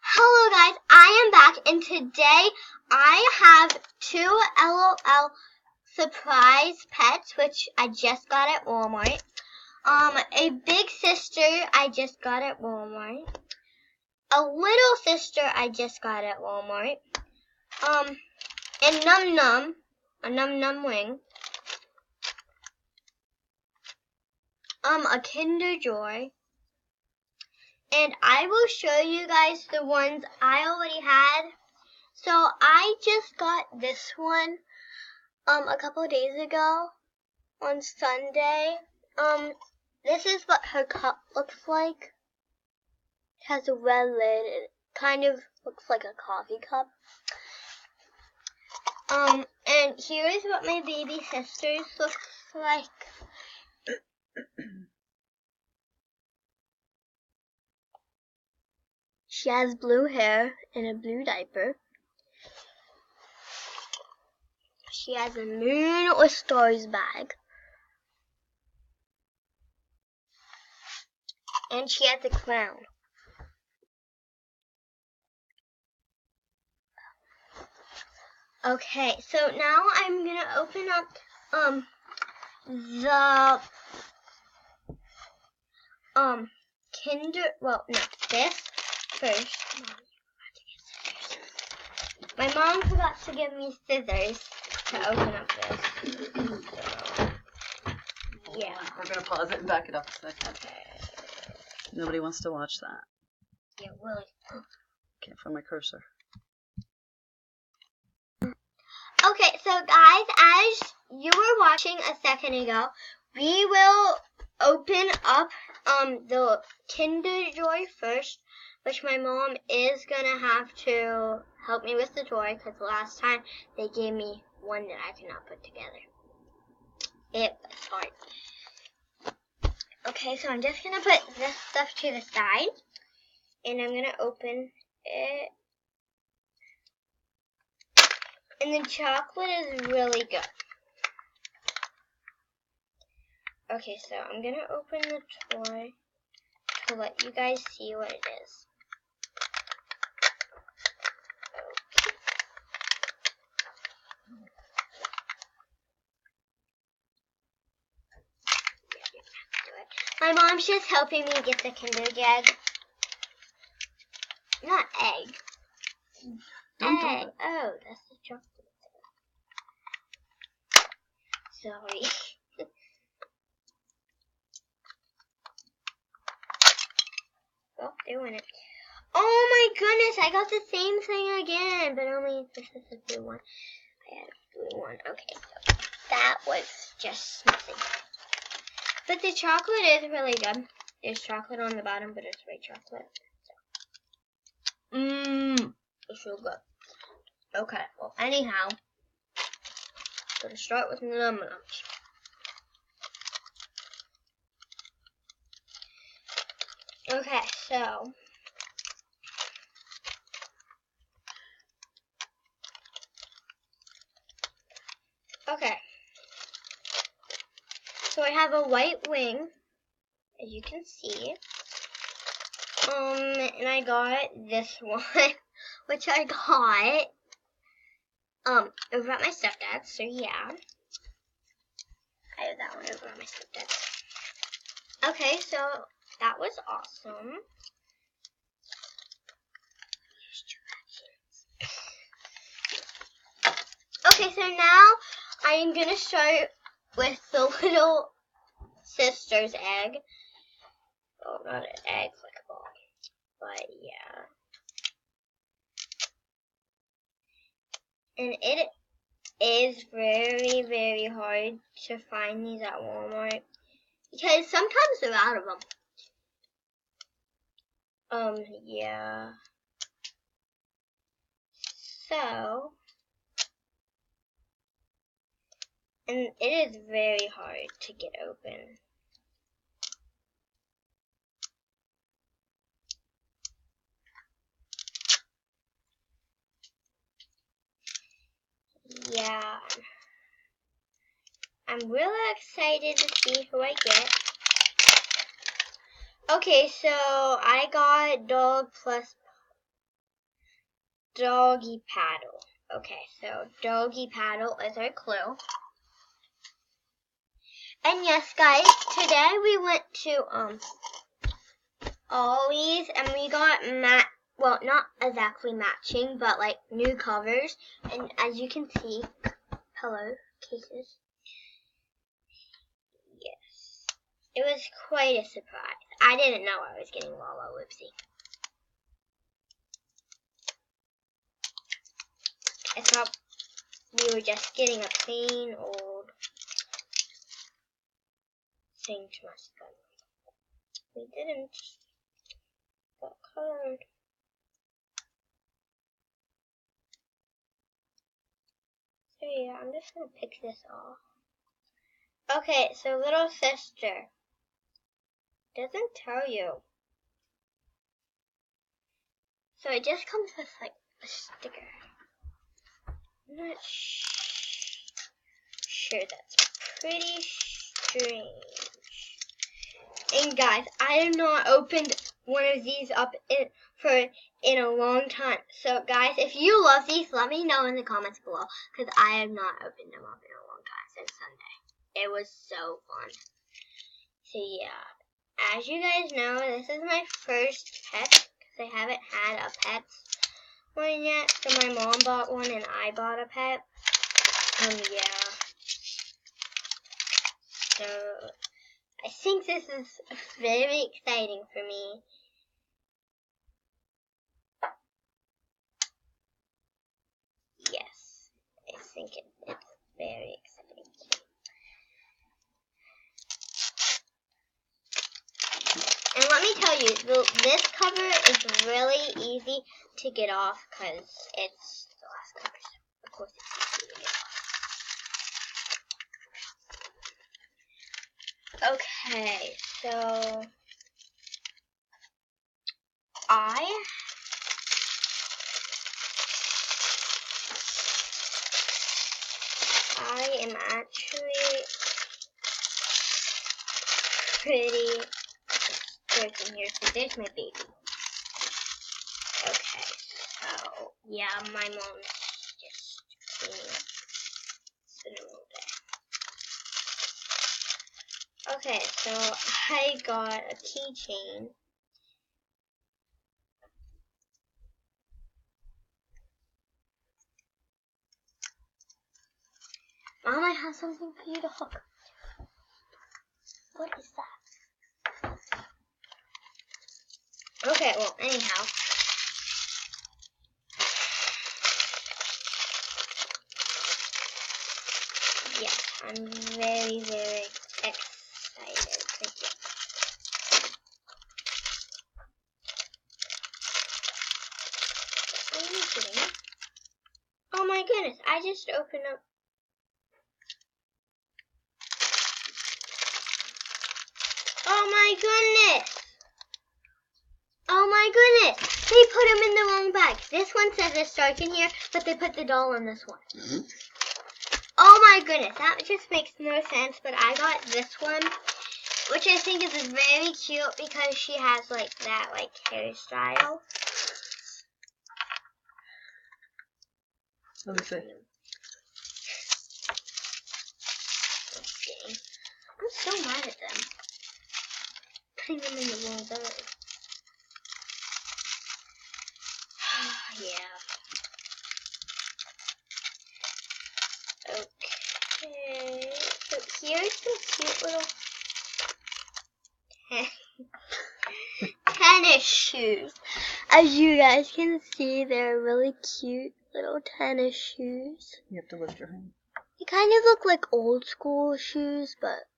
Hello guys, I am back and today I have two LOL surprise pets which I just got at Walmart. A big sister I just got at Walmart. A little sister I just got at Walmart. And Num Num, a Num Num wing. A Kinder Joy. And I will show you guys the ones I already had. So I just got this one a couple of days ago on Sunday. This is what her cup looks like. It has a red lid. It kind of looks like a coffee cup. And here is what my baby sister's looks like. She has blue hair and a blue diaper. She has a moon or stars bag. And she has a crown. Okay, so now I'm gonna open up the this first. My mom forgot to give me scissors to open up this. So, yeah. We're gonna pause it and back it up a second. Okay. Nobody wants to watch that. Yeah, Willie. Can't find my cursor. Okay, so guys, as you were watching a second ago, we will open up the Kinder Joy first, which my mom is gonna have to help me with the toy because last time they gave me one that I cannot put together. It was hard. Okay, so I'm just gonna put this stuff to the side, and I'm gonna open it. And the chocolate is really good. Okay, so I'm going to open the toy to let you guys see what it is. Okay. My mom's just helping me get the Kinder egg. Not egg. Egg. Oh, that's the chocolate. Sorry. Oh, they went it. Oh my goodness, I got the same thing again, but only this is a blue one. I had a blue one. Okay, so that was just nothing. But the chocolate is really good. There's chocolate on the bottom, but it's white chocolate. So. It's real good. Okay, well, anyhow, I'm gonna start with Num Nums. Okay, so I have a white wing, as you can see. And I got this one, which I got over at my stepdad's. So yeah, I have that one over at my stepdad's. Okay, so that was awesome. Okay, so now I am gonna start with the little sister's egg. Oh, not an egg, like a ball. But yeah. And it is very, very hard to find these at Walmart. Because sometimes they're out of them. Yeah. So, and it is very hard to get open. Yeah. I'm really excited to see who I get. Okay, so I got Dog plus doggy paddle. Okay, so doggy paddle is our clue. And yes, guys, today we went to Ollie's and we got well, not exactly matching, but like new covers. And as you can see, pillow cases. Yes, it was quite a surprise. I didn't know I was getting Lala Whoopsie. I thought we were just getting a plain old thing to my skin. We didn't. Got colored. So yeah, I'm just gonna pick this off. Okay, so little sister. Doesn't tell you. So it just comes with like a sticker. I'm not sure, that's pretty strange. And guys, I have not opened one of these up in a long time. So guys, if you love these, let me know in the comments below, because I have not opened them up in a long time since Sunday. It was so fun. So yeah, as you guys know, this is my first pet, because I haven't had a pet one yet. So my mom bought one and I bought a pet. Yeah. So I think this is very exciting for me. Yes, I think it's very exciting. And let me tell you, this cover is really easy to get off because it's the last cover. So of course it's easy to get off. Okay, so I am actually pretty certain here. So there's my baby. Okay, so yeah, my mom's just cleaning up. It's been a little bit. Okay, so I got a keychain. Mom, I have something for you to hook. What is that? Okay, well, anyhow. Yeah, I'm very, very excited. Thank you. What are you doing? Oh my goodness, I just opened up. Oh my goodness! Oh my goodness! They put them in the wrong bag. This one says it's dark in here, but they put the doll in this one. Mm-hmm. Oh my goodness, that just makes no sense, but I got this one, which I think is very cute because she has like that like hairstyle. Let me see. Okay. I'm so mad at them. Putting them in the wrong bag. Yeah. Okay. So here's some cute little tennis shoes. As you guys can see, they're really cute little tennis shoes. You have to lift your hand. They kind of look like old school shoes, but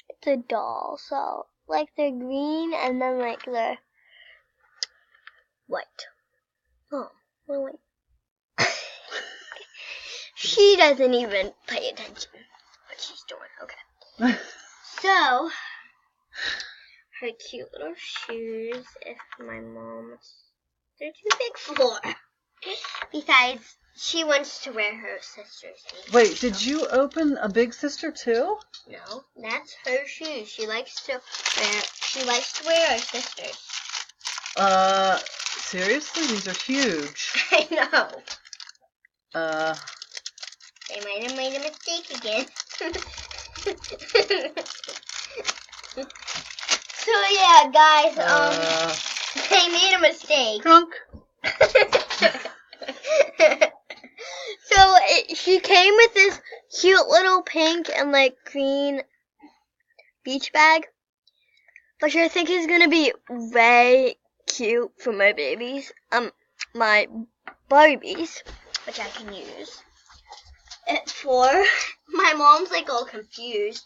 it's a doll, so like they're green and then like they're white. Oh, really? She doesn't even pay attention what she's doing. Okay. So, her cute little shoes, if my mom's, they're too big for her. Besides, she wants to wear her sister's. Wait, did you open a big sister too? No, that's her shoes. She likes to wear her sister's. Seriously? These are huge. I know. They might have made a mistake again. So yeah, guys, they made a mistake. Drunk. So she came with this cute little pink and like green beach bag, which I think is gonna be very cute for my babies. My Barbies, which I can use it for. My mom's like all confused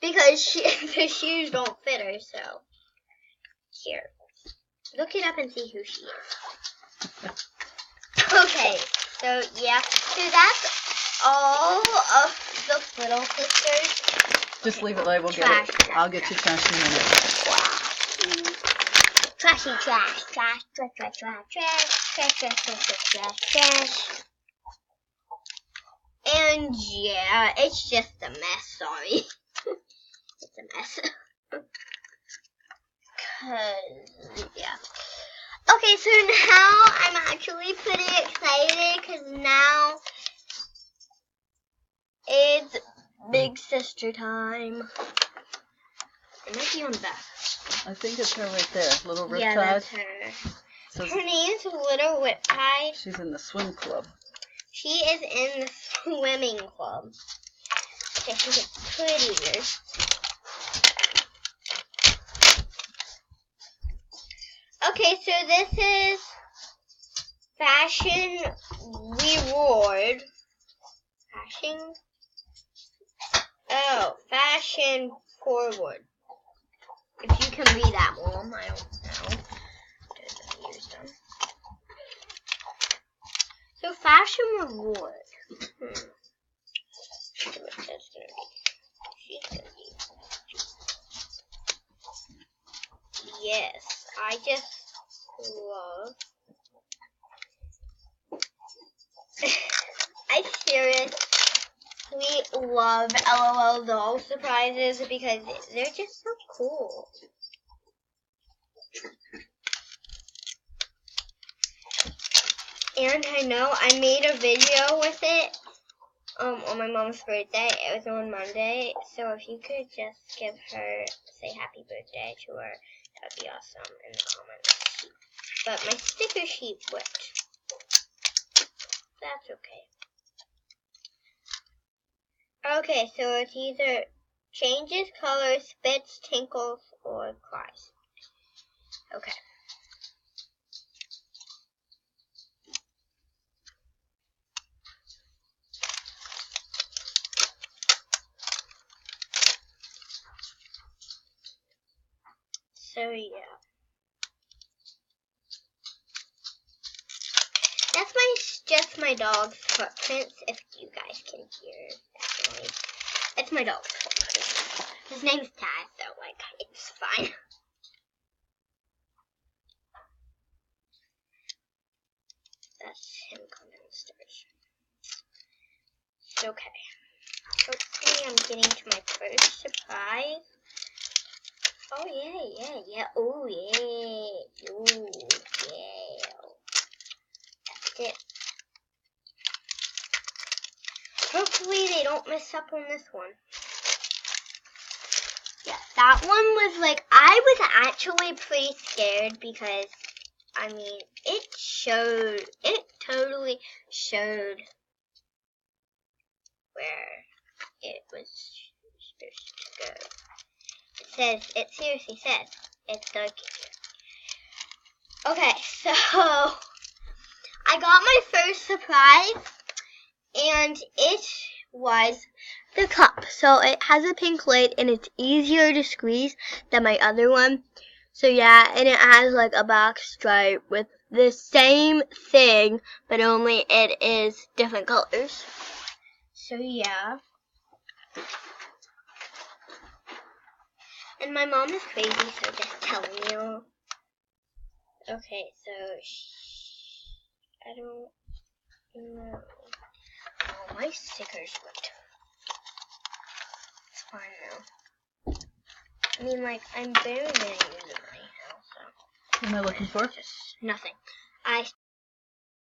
because the shoes don't fit her. So here, look it up and see who she is. Okay, so yeah, so that's all of the Little Sisters. Just leave it there. We'll get Trash. it. I'll get you trash in a minute. Trashy trash, trash, trash, trash, trash, trash, trash, trash, trash, trash, trash. And yeah, it's just a mess, sorry. It's a mess. Yeah. Okay, so now I'm actually pretty excited because now it's Big Sister time. It might be on the back. I think it's her right there. Little Riptide. Yeah, that's her. So Her name's Little Riptide. she's in the swim club. She is in the swimming club. Okay, she gets prettier. Okay, so this is Fashion Reward. Fashion Forward. If you can read that, Mom, I don't know. Doesn't use them. So Fashion Reward. See what that's gonna be. She's gonna be. Yes, I just love. I seriously love LOL doll surprises because they're just so cool. And I know I made a video with it on my mom's birthday. It was on Monday. So if you could just give her, say happy birthday to her, that would be awesome in the comments. But my sticker sheet whipped. That's okay. Okay, so it's either changes colors, spits, tinkles, or cries. Okay. So yeah. That's just my dog's footprints, if you guys can hear that noise. It's my dog's footprints. His name's Taz, so like it's fine. That's him going downstairs. Okay. Hopefully I'm getting to my first surprise. Oh yeah. Oh yeah. Ooh, yeah. That's it. Hopefully they don't mess up on this one. Yeah, that one was like, I was actually pretty scared because, I mean, it totally showed where it was supposed to go. It seriously says, it's dark here. Okay, so, I got my first surprise, and it was the cup. So it has a pink lid, and it's easier to squeeze than my other one. So yeah, and it has like a black stripe with the same thing, but only it is different colors. So yeah. And my mom is crazy, so just telling you. Okay, so I don't know. Oh, my sticker's ripped. It's fine now. I mean, like, I'm barely gonna use it right now, so. What am I looking for? Just nothing. I